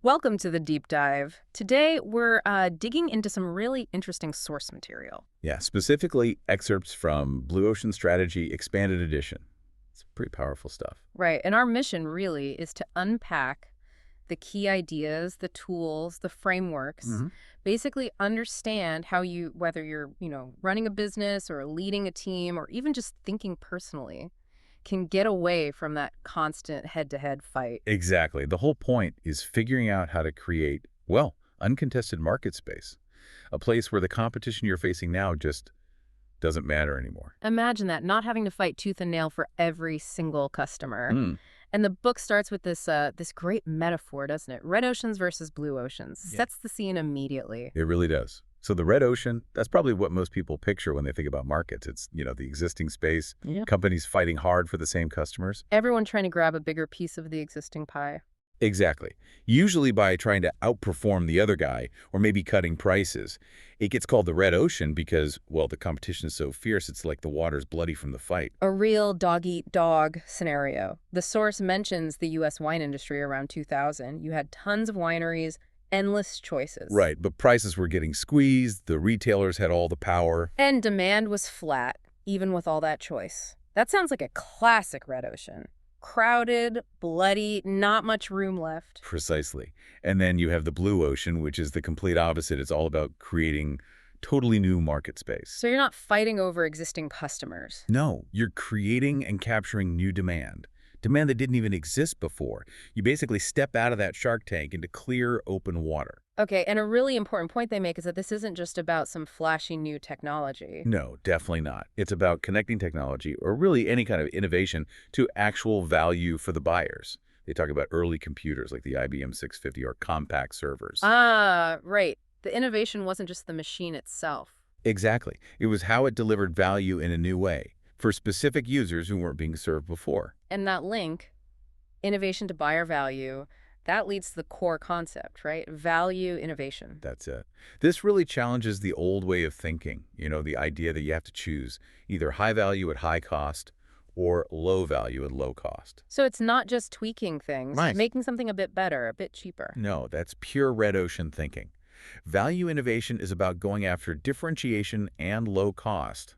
Welcome to the deep dive. Today, we're digging into some really interesting source material. Yeah, specifically excerpts from Blue Ocean Strategy Expanded Edition. It's pretty powerful stuff. Right. And our mission really is to unpack the key ideas, the tools, the frameworks, hmm basically understand how you, whether you're, running a business or leading a team or even just thinking personally, can get away from that constant head-to-head fight. Exactly. The whole point is figuring out how to create, well, uncontested market space, a place where the competition you're facing now just doesn't matter anymore. Imagine that, not having to fight tooth and nail for every single customer. Mm, And the book starts with this great metaphor, doesn't it? Red oceans versus blue oceans. yeah. Sets the scene immediately. It really does. So the red ocean, that's probably what most people picture when they think about markets. It's, the existing space, Yeah. companies fighting hard for the same customers. Everyone trying to grab a bigger piece of the existing pie. Exactly. Usually by trying to outperform the other guy or maybe cutting prices. It gets called the red ocean because, well, the competition is so fierce, it's like the water's bloody from the fight. A real dog-eat-dog scenario. The source mentions the U.S. wine industry around 2000. You had tons of wineries, endless choices. Right, but prices were getting squeezed, the retailers had all the power. And demand was flat, even with all that choice. That sounds like a classic red ocean. Crowded, bloody, not much room left. Precisely. And then you have the blue ocean, which is the complete opposite. It's all about creating totally new market space. So you're not fighting over existing customers. No, you're creating and capturing new demand. Demand that didn't even exist before. You basically step out of that shark tank into clear, open water. Okay, and a really important point they make is that this isn't just about some flashy new technology. No, definitely not. It's about connecting technology, or really any kind of innovation, to actual value for the buyers. They talk about early computers like the IBM 650 or compact servers. Ah, right. The innovation wasn't just the machine itself. Exactly. It was how it delivered value in a new way for specific users who weren't being served before. And that link, innovation to buyer value, that leads to the core concept, right? Value innovation. That's it. This really challenges the old way of thinking, the idea that you have to choose either high value at high cost or low value at low cost. So it's not just tweaking things, Right. making something a bit better, a bit cheaper. No, that's pure red ocean thinking. Value innovation is about going after differentiation and low cost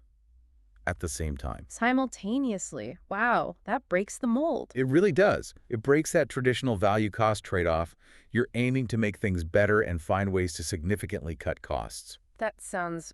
at the same time. Simultaneously. Wow, that breaks the mold. It really does. It breaks that traditional value-cost trade-off. You're aiming to make things better and find ways to significantly cut costs. That sounds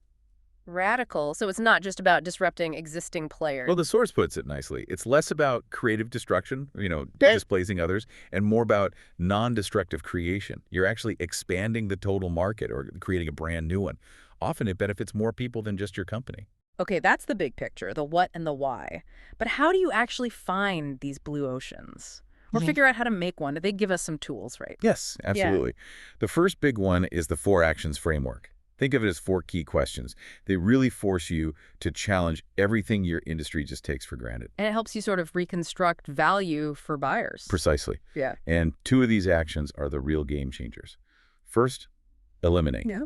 radical. So it's not just about disrupting existing players. Well, the source puts it nicely. It's less about creative destruction, Okay. displacing others, and more about non-destructive creation. You're actually expanding the total market or creating a brand new one. Often it benefits more people than just your company. Okay, that's the big picture, the what and the why. But how do you actually find these blue oceans? Or figure out how to make one? They give us some tools, right? Yes, absolutely. The first big one is the 4 actions framework. Think of it as 4 key questions. They really force you to challenge everything your industry just takes for granted. And it helps you sort of reconstruct value for buyers. Precisely. Yeah. And 2 of these actions are the real game changers. First, eliminate. Yeah.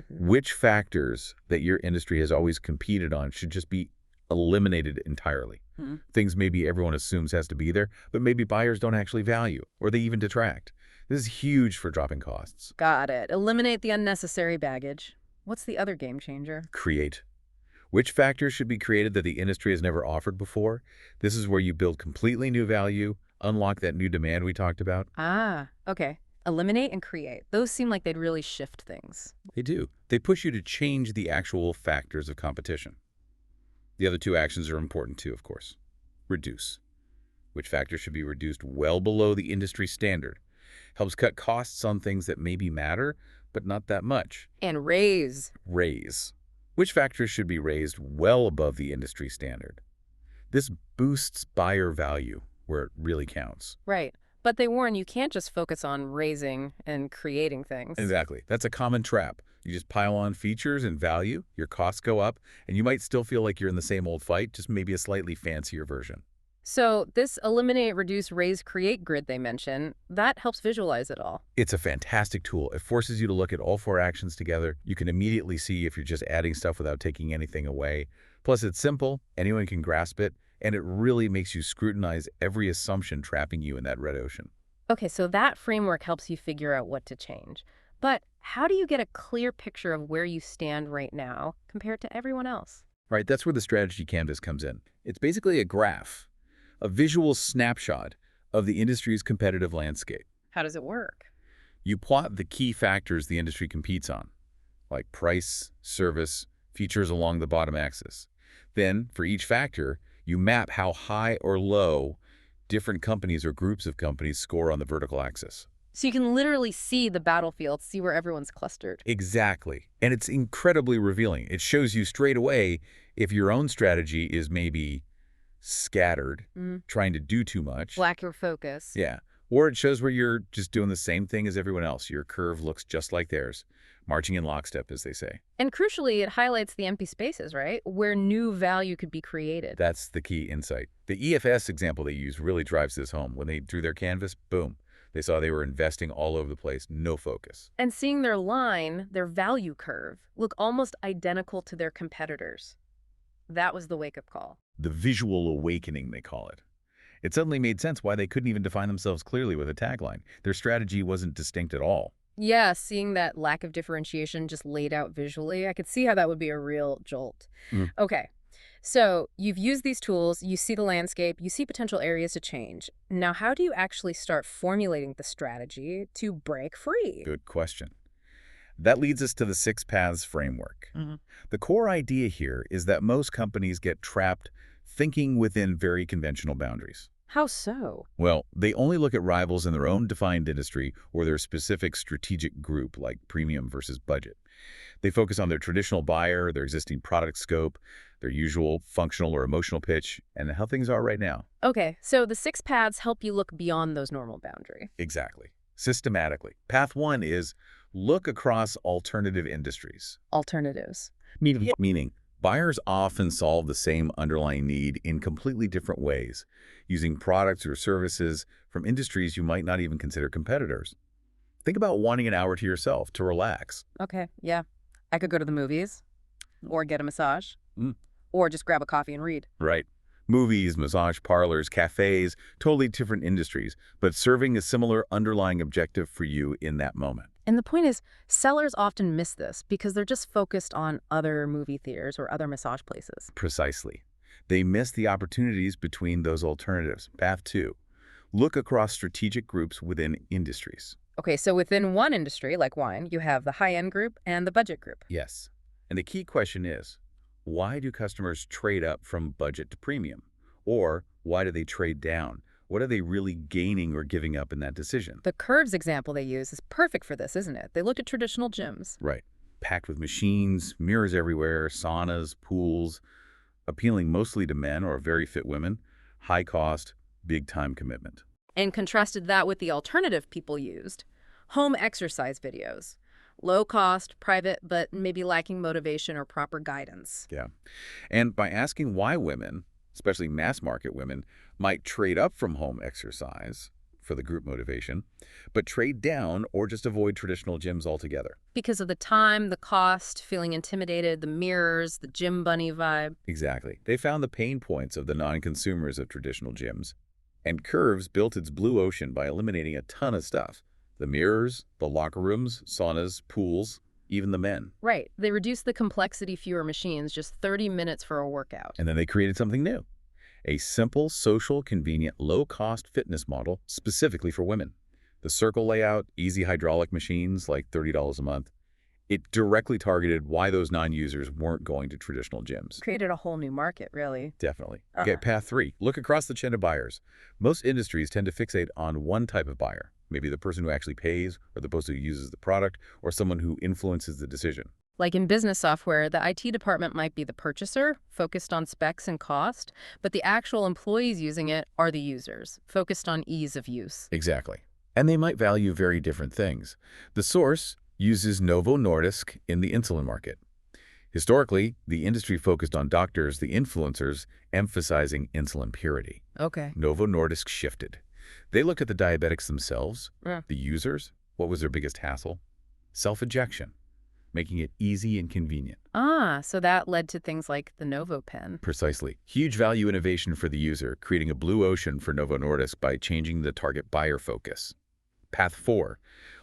Which factors that your industry has always competed on should just be eliminated entirely? Mhm. Things maybe everyone assumes has to be there, but maybe buyers don't actually value, or they even detract. This is huge for dropping costs. Got it. Eliminate the unnecessary baggage. What's the other game changer? Create. Which factors should be created that the industry has never offered before? This is where you build completely new value, unlock that new demand we talked about. Ah, okay. Eliminate and create. Those seem like they'd really shift things. They do. They push you to change the actual factors of competition. The other 2 actions are important too, of course. Reduce. Which factors should be reduced well below the industry standard? Helps cut costs on things that maybe matter, but not that much. And raise. Raise. Which factors should be raised well above the industry standard? This boosts buyer value where it really counts. Right. But they warn you can't just focus on raising and creating things. Exactly. That's a common trap. You just pile on features and value, your costs go up, and you might still feel like you're in the same old fight, just maybe a slightly fancier version. So this eliminate, reduce, raise, create grid they mention, that helps visualize it all. It's a fantastic tool. It forces you to look at all 4 actions together. You can immediately see if you're just adding stuff without taking anything away. Plus, it's simple. Anyone can grasp it. And it really makes you scrutinize every assumption trapping you in that red ocean. Okay, so that framework helps you figure out what to change. But how do you get a clear picture of where you stand right now compared to everyone else? Right, that's where the strategy canvas comes in. It's basically a graph, a visual snapshot of the industry's competitive landscape. How does it work? You plot the key factors the industry competes on, like price, service, features along the bottom axis. Then, for each factor, you map how high or low different companies or groups of companies score on the vertical axis. So you can literally see the battlefield, see where everyone's clustered. Exactly. And it's incredibly revealing. It shows you straight away if your own strategy is maybe scattered, Mm. trying to do too much. Lack of focus. Yeah. Or it shows where you're just doing the same thing as everyone else. Your curve looks just like theirs, marching in lockstep, as they say. And crucially, it highlights the empty spaces, right? Where new value could be created. That's the key insight. The EFS example they use really drives this home. When they drew their canvas, boom, they saw they were investing all over the place, no focus. And seeing their line, their value curve, look almost identical to their competitors. That was the wake-up call. The visual awakening, they call it. It suddenly made sense why they couldn't even define themselves clearly with a tagline. Their strategy wasn't distinct at all. Yeah, seeing that lack of differentiation just laid out visually, I could see how that would be a real jolt. Mm. Okay, so you've used these tools, you see the landscape, you see potential areas to change. Now, how do you actually start formulating the strategy to break free? Good question. That leads us to the 6 paths framework. The core idea here is that most companies get trapped thinking within very conventional boundaries. How so? Well, they only look at rivals in their own defined industry or their specific strategic group, like premium versus budget. They focus on their traditional buyer, their existing product scope, their usual functional or emotional pitch, and how things are right now. Okay, so the 6 paths help you look beyond those normal boundaries. Exactly. Systematically. Path 1 is look across alternative industries. Alternatives. Meaning, buyers often solve the same underlying need in completely different ways, using products or services from industries you might not even consider competitors. Think about wanting an hour to yourself to relax. Okay, yeah. I could go to the movies, or get a massage, Mm. or just grab a coffee and read. Right. Movies, massage parlors, cafes, totally different industries, but serving a similar underlying objective for you in that moment. And the point is, sellers often miss this because they're just focused on other movie theaters or other massage places. Precisely. They miss the opportunities between those alternatives. Path 2. Look across strategic groups within industries. Okay, so within one industry, like wine, you have the high-end group and the budget group. Yes. And the key question is, why do customers trade up from budget to premium? Or why do they trade down? What are they really gaining or giving up in that decision? The Curves example they use is perfect for this, isn't it? They looked at traditional gyms. Right. Packed with machines, mirrors everywhere, saunas, pools, appealing mostly to men or very fit women, high cost, big time commitment. And contrasted that with the alternative people used, home exercise videos. Low cost, private, but maybe lacking motivation or proper guidance. Yeah. And by asking why women, especially mass market women, might trade up from home exercise for the group motivation, but trade down or just avoid traditional gyms altogether. Because of the time, the cost, feeling intimidated, the mirrors, the gym bunny vibe. Exactly. They found the pain points of the non-consumers of traditional gyms. And Curves built its blue ocean by eliminating a ton of stuff. The mirrors, the locker rooms, saunas, pools, even the men. Right. They reduced the complexity, fewer machines, just 30 minutes for a workout. And then they created something new. A simple, social, convenient, low-cost fitness model specifically for women. The circle layout, easy hydraulic machines, like $30 a month. It directly targeted why those non-users weren't going to traditional gyms. Created a whole new market, really. Definitely. Okay, path 3. Look across the chain of buyers. Most industries tend to fixate on one type of buyer. Maybe the person who actually pays, or the person who uses the product, or someone who influences the decision. Like in business software, the IT department might be the purchaser, focused on specs and cost, but the actual employees using it are the users, focused on ease of use. Exactly. And they might value very different things. The source uses Novo Nordisk in the insulin market. Historically, the industry focused on doctors, the influencers, emphasizing insulin purity. Okay. Novo Nordisk shifted. They looked at the diabetics themselves, Yeah. the users. What was their biggest hassle? Self-ejection. making it easy and convenient. Ah, so that led to things like the Novo pen. Precisely. Huge value innovation for the user, creating a blue ocean for Novo Nordisk by changing the target buyer focus. Path 4.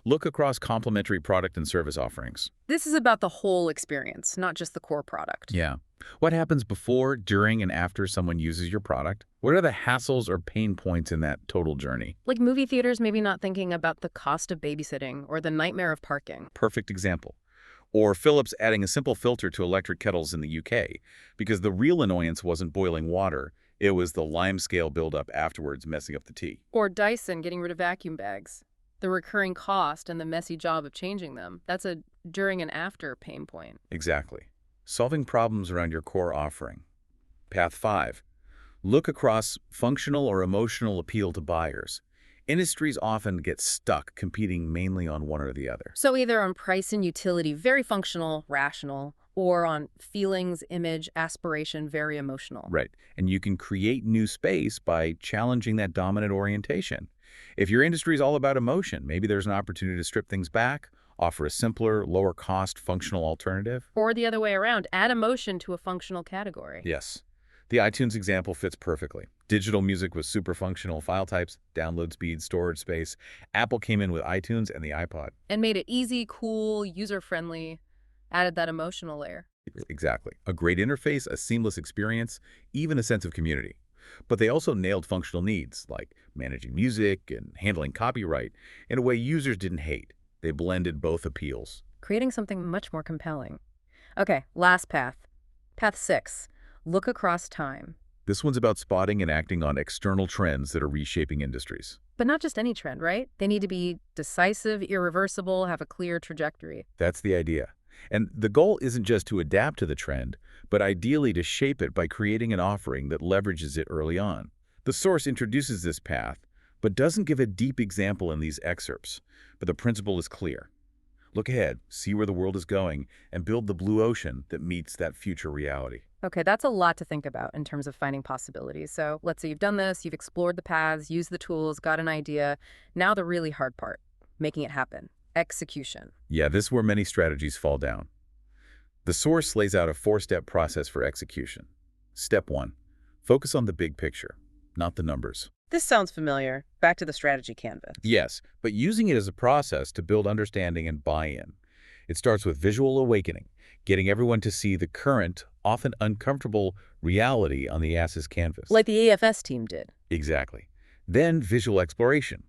Look across complementary product and service offerings. This is about the whole experience, not just the core product. Yeah. What happens before, during, and after someone uses your product? What are the hassles or pain points in that total journey? Like movie theaters maybe not thinking about the cost of babysitting or the nightmare of parking. Perfect example. Or Philips adding a simple filter to electric kettles in the UK, because the real annoyance wasn't boiling water, it was the limescale buildup afterwards messing up the tea. Or Dyson getting rid of vacuum bags. The recurring cost and the messy job of changing them. That's a during and after pain point. Exactly. Solving problems around your core offering. Path 5. Look across functional or emotional appeal to buyers. Industries often get stuck competing mainly on one or the other. So either on price and utility, very functional, rational, or on feelings, image, aspiration, very emotional. Right. And you can create new space by challenging that dominant orientation. If your industry is all about emotion, maybe there's an opportunity to strip things back, offer a simpler, lower-cost functional alternative. Or the other way around, add emotion to a functional category. Yes. The iTunes example fits perfectly. Digital music with super functional file types, download speed, storage space. Apple came in with iTunes and the iPod. And made it easy, cool, user-friendly, added that emotional layer. Exactly. A great interface, a seamless experience, even a sense of community. But they also nailed functional needs, like managing music and handling copyright, in a way users didn't hate. They blended both appeals. Creating something much more compelling. Okay, last path. Path 6. Look across time. This one's about spotting and acting on external trends that are reshaping industries. But not just any trend, right? They need to be decisive, irreversible, have a clear trajectory. That's the idea. And the goal isn't just to adapt to the trend, but ideally to shape it by creating an offering that leverages it early on. The source introduces this path, but doesn't give a deep example in these excerpts. But the principle is clear. Look ahead, see where the world is going, and build the blue ocean that meets that future reality. Okay, that's a lot to think about in terms of finding possibilities. So let's say you've done this, you've explored the paths, used the tools, got an idea. Now the really hard part, making it happen. Execution. Yeah, this is where many strategies fall down. The source lays out a 4-step process for execution. Step 1. Focus on the big picture, not the numbers. This sounds familiar. Back to the strategy canvas. Yes, but using it as a process to build understanding and buy-in. It starts with visual awakening, getting everyone to see the current, often uncomfortable reality on the ass's canvas. Like the AFS team did. Exactly. Then visual exploration,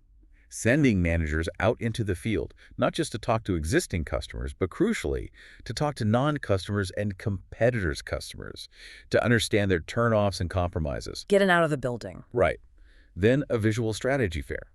sending managers out into the field, not just to talk to existing customers, but crucially, to talk to non-customers and competitors' customers, to understand their turnoffs and compromises. Getting out of the building. Right. Then a visual strategy fair.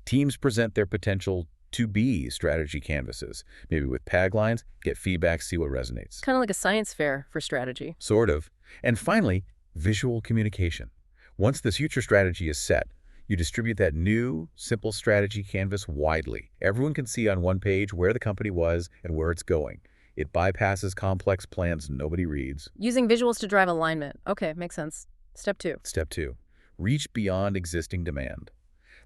Teams present their potential to-be strategy canvases, maybe with taglines, get feedback, see what resonates. Kind of like a science fair for strategy. Sort of. And finally, visual communication. Once the future strategy is set, you distribute that new, simple strategy canvas widely. Everyone can see on one page where the company was and where it's going. It bypasses complex plans nobody reads. Using visuals to drive alignment. Okay, makes sense. Step 2. Step 2. Reach beyond existing demand.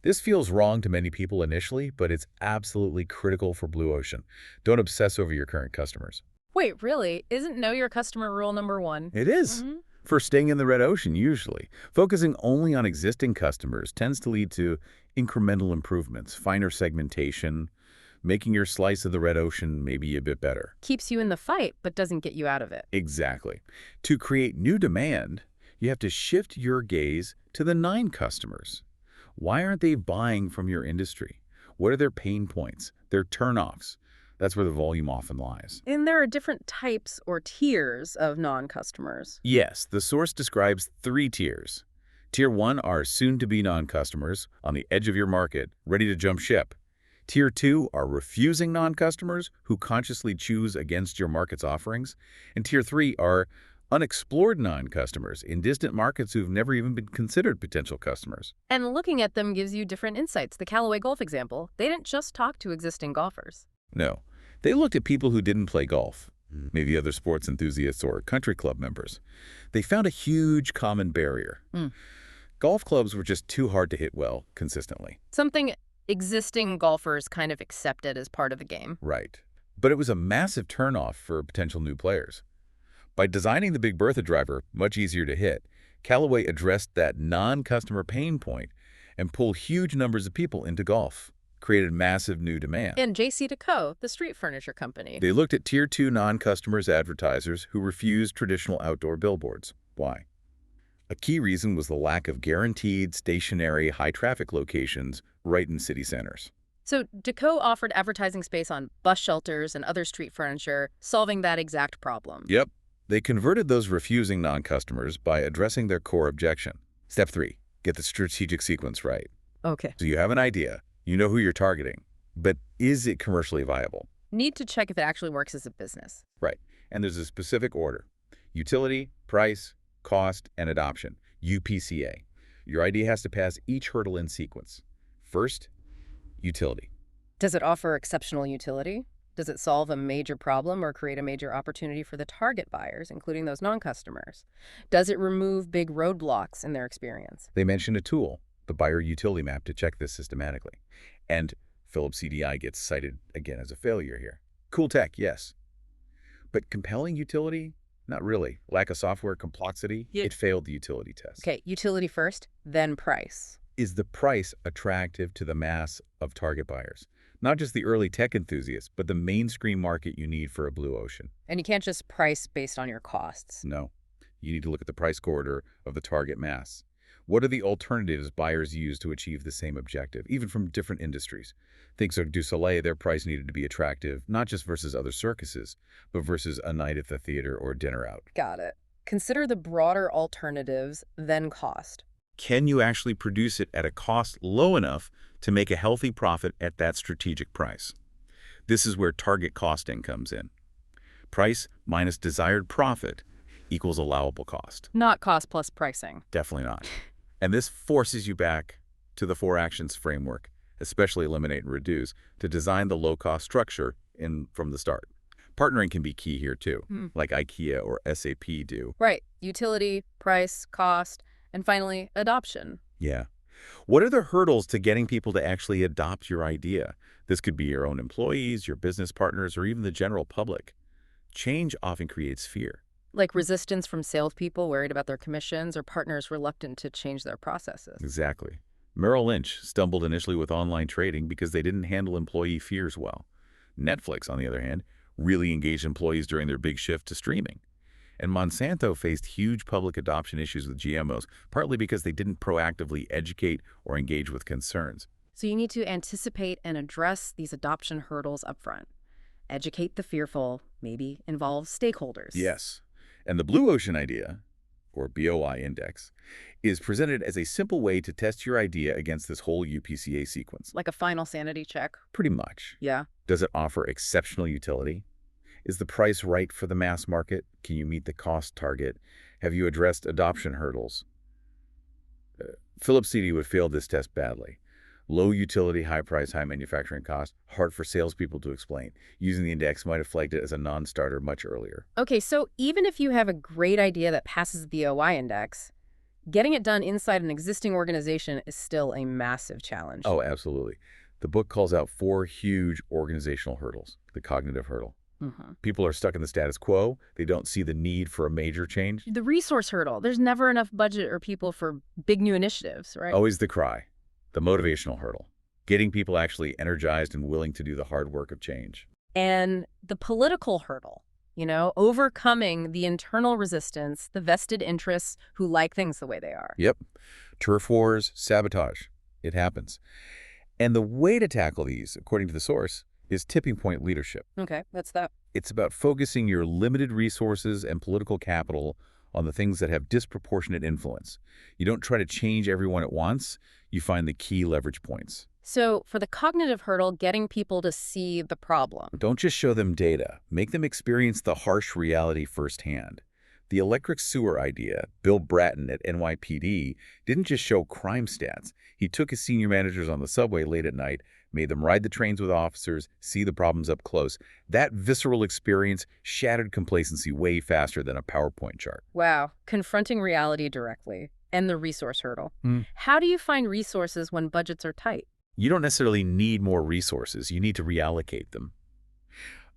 This feels wrong to many people initially, but it's absolutely critical for Blue Ocean. Don't obsess over your current customers. Wait, really? Isn't know your customer rule number 1? It is. For staying in the red ocean, usually. Focusing only on existing customers tends to lead to incremental improvements, finer segmentation, making your slice of the red ocean maybe a bit better. Keeps you in the fight, but doesn't get you out of it. Exactly. To create new demand, you have to shift your gaze to the 9 customers. Why aren't they buying from your industry? What are their pain points, their turnoffs? That's where the volume often lies. And there are different types or tiers of non-customers. Yes, the source describes 3 tiers. Tier 1 are soon-to-be non-customers on the edge of your market, ready to jump ship. Tier 2 are refusing non-customers who consciously choose against your market's offerings. And Tier 3 are unexplored non-customers in distant markets who've never even been considered potential customers. And looking at them gives you different insights. The Callaway Golf example, they didn't just talk to existing golfers. No, they looked at people who didn't play golf, maybe other sports enthusiasts or country club members. They found a huge common barrier. Golf clubs were just too hard to hit well consistently. Something existing golfers kind of accepted as part of the game. Right. But it was a massive turnoff for potential new players. By designing the Big Bertha driver much easier to hit, Callaway addressed that non-customer pain point and pulled huge numbers of people into golf, created massive new demand. And JC the street furniture company. They looked at Tier 2 non-customers advertisers who refused traditional outdoor billboards. Why? A key reason was the lack of guaranteed, stationary, high-traffic locations right in city centers. So Deco offered advertising space on bus shelters and other street furniture, solving that exact problem. Yep. They converted those refusing non-customers by addressing their core objection. Step 3. Get the strategic sequence right. Okay. So you have an idea, you know who you're targeting, but is it commercially viable? Need to check if it actually works as a business. Right. And there's a specific order. Utility, price, cost, and adoption. UPCA. Your idea has to pass each hurdle in sequence. First, utility. Does it offer exceptional utility? Does it solve a major problem or create a major opportunity for the target buyers, including those non-customers? Does it remove big roadblocks in their experience? They mentioned a tool, the buyer utility map, to check this systematically. And Philips CDI gets cited again as a failure here. Cool tech, yes. But compelling utility? Not really. Lack of software complexity? Yeah. It failed the utility test. Okay, utility first, then price. Is the price attractive to the mass of target buyers? Not just the early tech enthusiasts, but the mainstream market you need for a blue ocean. And you can't just price based on your costs. No. You need to look at the price corridor of the target mass. What are the alternatives buyers use to achieve the same objective, even from different industries? Think Cirque du Soleil, their price needed to be attractive, not just versus other circuses, but versus a night at the theater or dinner out. Got it. Consider the broader alternatives, then cost. Can you actually produce it at a cost low enough to make a healthy profit at that strategic price? This is where target costing comes in. Price minus desired profit equals allowable cost. Not cost plus pricing. Definitely not. And this forces you back to the 4 actions framework, especially eliminate and reduce, to design the low-cost structure from the start. Partnering can be key here too, like IKEA or SAP do. Right. Utility, price, cost, and finally, adoption. Yeah. What are the hurdles to getting people to actually adopt your idea? This could be your own employees, your business partners, or even the general public. Change often creates fear. Like resistance from salespeople worried about their commissions or partners reluctant to change their processes. Exactly. Merrill Lynch stumbled initially with online trading because they didn't handle employee fears well. Netflix, on the other hand, really engaged employees during their big shift to streaming. And Monsanto faced huge public adoption issues with GMOs, partly because they didn't proactively educate or engage with concerns. So you need to anticipate and address these adoption hurdles upfront. Educate the fearful, maybe involve stakeholders. Yes. And the Blue Ocean idea, or BOI index, is presented as a simple way to test your idea against this whole UPCA sequence. Like a final sanity check. Pretty much. Yeah. Does it offer exceptional utility? Is the price right for the mass market? Can you meet the cost target? Have you addressed adoption hurdles? Philips CD would fail this test badly. Low utility, high price, high manufacturing cost, hard for salespeople to explain. Using the index might have flagged it as a non-starter much earlier. Okay, so even if you have a great idea that passes the BOI index, getting it done inside an existing organization is still a massive challenge. Oh, absolutely. The book calls out 4 huge organizational hurdles. The cognitive hurdle. People are stuck in the status quo. They don't see the need for a major change. The resource hurdle. There's never enough budget or people for big new initiatives, right? Always the cry. The motivational hurdle. Getting people actually energized and willing to do the hard work of change. And the political hurdle, overcoming the internal resistance, the vested interests who like things the way they are. Yep. Turf wars, sabotage. It happens. And the way to tackle these, according to the source, is tipping point leadership. Okay, that's that. It's about focusing your limited resources and political capital on the things that have disproportionate influence. You don't try to change everyone at once. You find the key leverage points. So for the cognitive hurdle, getting people to see the problem. Don't just show them data. Make them experience the harsh reality firsthand. The electric sewer idea, Bill Bratton at NYPD, didn't just show crime stats. He took his senior managers on the subway late at night, made them ride the trains with officers, see the problems up close. That visceral experience shattered complacency way faster than a PowerPoint chart. Wow, confronting reality directly. And the resource hurdle. How do you find resources when budgets are tight? You don't necessarily need more resources. You need to reallocate them.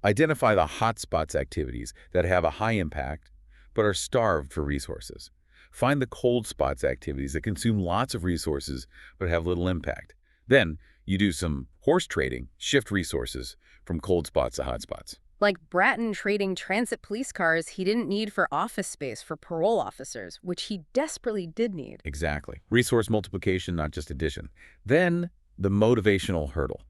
Identify the hotspots activities that have a high impact but are starved for resources. Find the cold spots activities that consume lots of resources but have little impact. Then you do some horse trading, shift resources from cold spots to hot spots. Like Bratton trading transit police cars he didn't need for office space for parole officers, which he desperately did need. Exactly. Resource multiplication, not just addition. Then the motivational hurdle.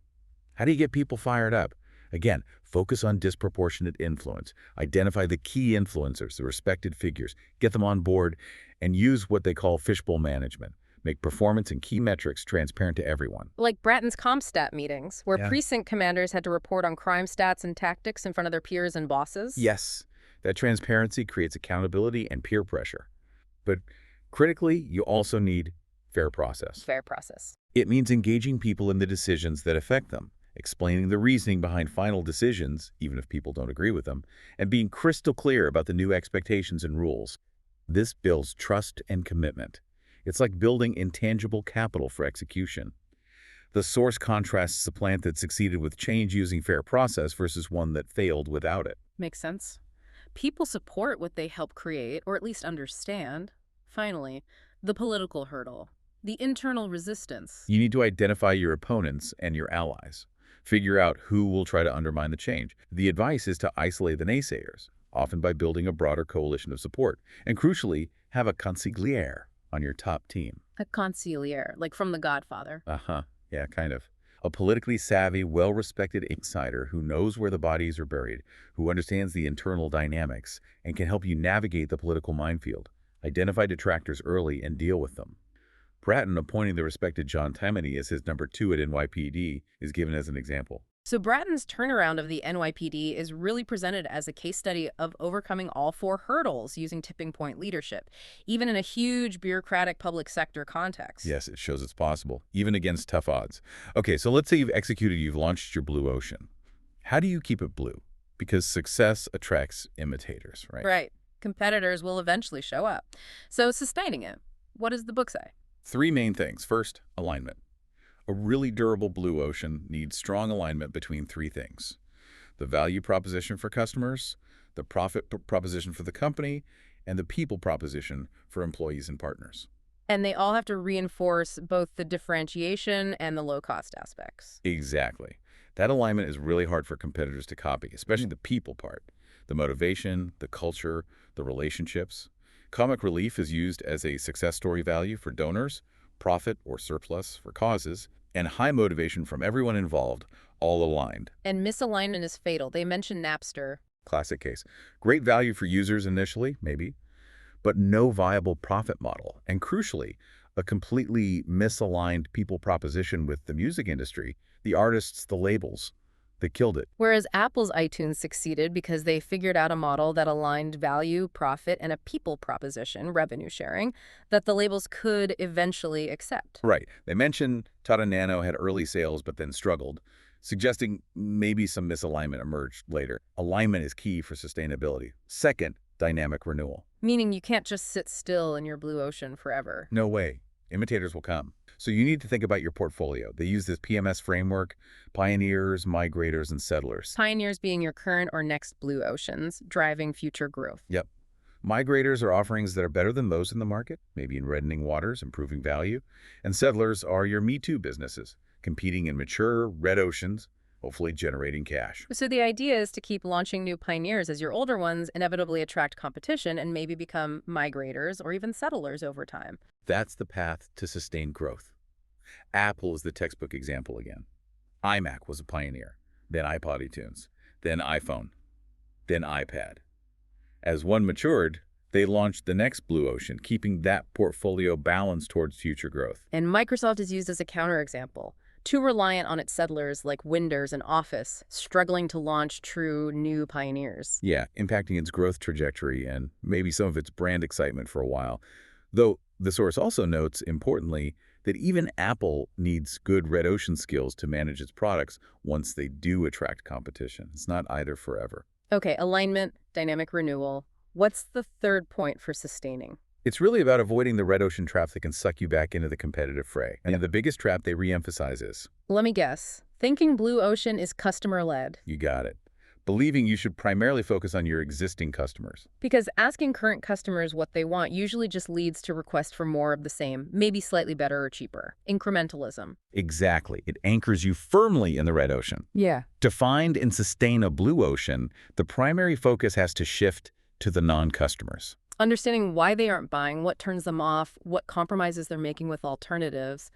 How do you get people fired up? Again, focus on disproportionate influence. Identify the key influencers, the respected figures, get them on board, and use what they call fishbowl management. Make performance and key metrics transparent to everyone. Like Bratton's CompStat meetings, where Yeah. precinct commanders had to report on crime stats and tactics in front of their peers and bosses. Yes, that transparency creates accountability and peer pressure. But critically, you also need fair process. Fair process. It means engaging people in the decisions that affect them, explaining the reasoning behind final decisions, even if people don't agree with them, and being crystal clear about the new expectations and rules. This builds trust and commitment. It's like building intangible capital for execution. The source contrasts the plant that succeeded with change using fair process versus one that failed without it. Makes sense. People support what they help create, or at least understand. Finally, the political hurdle, the internal resistance. You need to identify your opponents and your allies. Figure out who will try to undermine the change. The advice is to isolate the naysayers, often by building a broader coalition of support. And crucially, have a consigliere on your top team. A conciliere, like from The Godfather. Yeah, kind of. A politically savvy, well-respected insider who knows where the bodies are buried, who understands the internal dynamics, and can help you navigate the political minefield. Identify detractors early and deal with them. Bratton appointing the respected John Tammany as his number 2 at NYPD is given as an example. So Bratton's turnaround of the NYPD is really presented as a case study of overcoming all 4 hurdles using tipping point leadership, even in a huge bureaucratic public sector context. Yes, it shows it's possible, even against tough odds. Okay, so let's say you've launched your blue ocean. How do you keep it blue? Because success attracts imitators, right? Right. Competitors will eventually show up. So sustaining it, what does the book say? 3 main things. First, alignment. A really durable blue ocean needs strong alignment between 3 things: the value proposition for customers, the profit proposition for the company, and the people proposition for employees and partners. And they all have to reinforce both the differentiation and the low-cost aspects. Exactly. That alignment is really hard for competitors to copy, especially the people part. The motivation, the culture, the relationships. Comic relief is used as a success story value for donors, profit or surplus for causes, and high motivation from everyone involved, all aligned. And misalignment is fatal. They mention Napster. Classic case. Great value for users initially, maybe, but no viable profit model. And crucially, a completely misaligned people proposition with the music industry, the artists, the labels, that killed it. Whereas Apple's iTunes succeeded because they figured out a model that aligned value, profit, and a people proposition, revenue sharing, that the labels could eventually accept. Right. They mentioned Tata Nano had early sales but then struggled, suggesting maybe some misalignment emerged later. Alignment is key for sustainability. Second, dynamic renewal. Meaning you can't just sit still in your blue ocean forever. No way. Imitators will come. So you need to think about your portfolio. They use this PMS framework: pioneers, migrators, and settlers. Pioneers being your current or next blue oceans, driving future growth. Yep. Migrators are offerings that are better than those in the market, maybe in reddening waters, improving value. And settlers are your Me Too businesses, competing in mature, red oceans, hopefully generating cash. So the idea is to keep launching new pioneers as your older ones inevitably attract competition and maybe become migrators or even settlers over time. That's the path to sustained growth. Apple is the textbook example again. iMac was a pioneer, then iPod iTunes, then iPhone, then iPad. As one matured, they launched the next blue ocean, keeping that portfolio balanced towards future growth. And Microsoft is used as a counterexample, too reliant on its settlers like Windows and Office, struggling to launch true new pioneers. Yeah, impacting its growth trajectory and maybe some of its brand excitement for a while. Though the source also notes, importantly, that even Apple needs good red ocean skills to manage its products once they do attract competition. It's not either forever. Okay, alignment, dynamic renewal. What's the third point for sustaining? It's really about avoiding the red ocean trap that can suck you back into the competitive fray. And the biggest trap they re-emphasize is, Let me guess. Thinking blue ocean is customer-led. you got it. believing you should primarily focus on your existing customers. Because asking current customers what they want usually just leads to requests for more of the same, maybe slightly better or cheaper. Incrementalism. Exactly. It anchors you firmly in the red ocean. Yeah. To find and sustain a blue ocean, the primary focus has to shift to the non-customers. Understanding why they aren't buying, what turns them off, what compromises they're making with alternatives,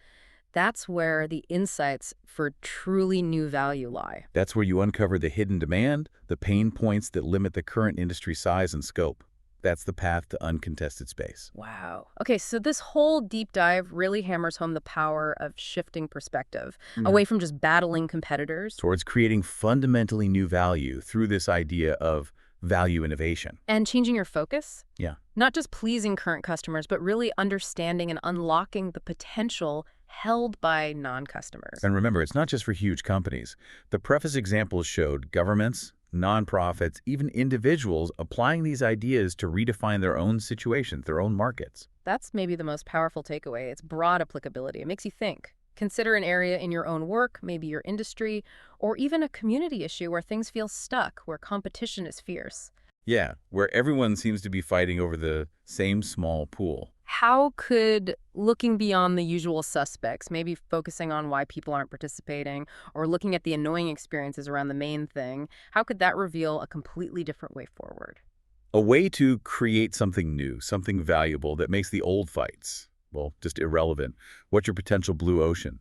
that's where the insights for truly new value lie. That's where you uncover the hidden demand, the pain points that limit the current industry size and scope. That's the path to uncontested space. Wow. Okay, so this whole deep dive really hammers home the power of shifting perspective, away from just battling competitors. Towards creating fundamentally new value through this idea of value innovation. And changing your focus. Yeah. Not just pleasing current customers, but really understanding and unlocking the potential held by non-customers. And remember, it's not just for huge companies. The preface examples showed governments, nonprofits, even individuals applying these ideas to redefine their own situations, their own markets. That's maybe the most powerful takeaway. It's broad applicability. It makes you think. Consider an area in your own work, maybe your industry, or even a community issue where things feel stuck, where competition is fierce. Yeah, where everyone seems to be fighting over the same small pool. How could looking beyond the usual suspects, maybe focusing on why people aren't participating, or looking at the annoying experiences around the main thing, how could that reveal a completely different way forward? A way to create something new, something valuable that makes the old fights, well, just irrelevant. What's your potential blue ocean?